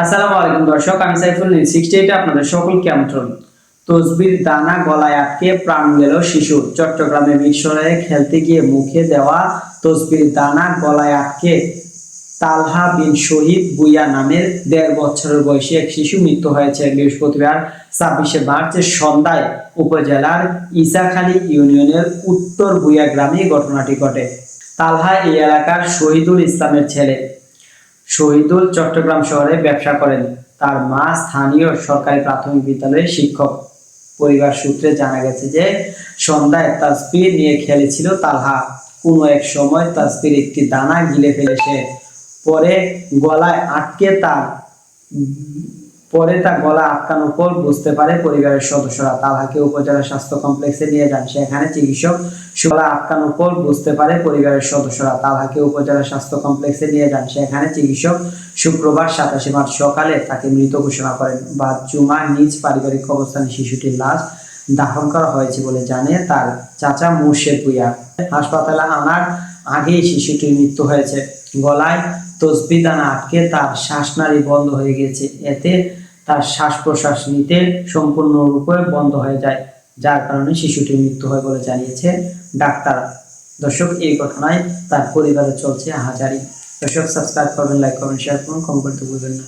আসসালামু আলাইকুম দর্শক, আমি সাইফুল 68 আপনাদের সকলকে আমন্ত্রণ। তসবির দানা গলায় আটকে প্রাণ গেল শিশুর। চট্টগ্রামে মিরসরাইয়ে খেলতে গিয়ে মুখে দেওয়া তসবির দানা গলায় আটকে তালহা বিন শহীদ ভূঁইয়া নামের ১.৫ বছরের বয়সী এক শিশু মৃত্যু হয়েছে। বৃহস্পতিবার ২৬শে মার্চ সন্ধ্যায় উপজেলার ইসাখালী ইউনিয়নের উত্তর ভূঁইয়া গ্রামে ঘটনাটি ঘটে। তালহা এই এলাকার শহীদুল ইসলামের ছেলে। শহীদুল চট্টগ্রাম শহরে ব্যবসা করেন। তার মা স্থানীয় সরকারি প্রাথমিক বিদ্যালয়ের শিক্ষক। পরিবার সূত্রে জানা গেছে যে সন্ধ্যায় তাসবিহ নিয়ে খেলেছিল তালহা। কোনো এক সময় তাসবির একটি দানা গিলে ফেলে সে। পরে গলায় আটকে তার গলা আটকানোর পর বুঝতে পারে পরিবারের সদস্যরা। তালহাকে উপজেলা স্বাস্থ্য কমপ্লেক্সে নিয়ে যান। সেখানে চিকিৎসক গলা আটকানোর পর বুঝতে পারে পরিবারের সদস্যরা। তালহাকে উপজেলা স্বাস্থ্য কমপ্লেক্সে নিয়ে যান। সেখানে চিকিৎসক শুক্রবার ২৭শে মার্চ সকালে তাকে মৃত ঘোষণা করেন। বাদ জুমা নিজ পারিবারিক কবরস্থানে শিশুটির লাশ দাফন করা হয়েছে বলে জানে তার চাচা মুর্শেদ ভূঁইয়া। হাসপাতালে আনার আগেই শিশুটির মৃত্যু হয়েছে। গলায় তসবিহ দানা আটকে তার শ্বাসনালী বন্ধ হয়ে গেছে। এতে তার শ্বাস প্রশ্বাস নিতে সম্পূর্ণরূপে বন্ধ হয়ে যায়, যার কারণে শিশুটির মৃত্যু হয় বলে জানিয়েছে ডাক্তার। দর্শক, এই ঘটনায় তার পরিবারে চলছে হাজারি। দর্শক, সাবস্ক্রাইব করবেন, লাইক করবেন, শেয়ার করুন, কমেন্ট করতে ভুলবেন না।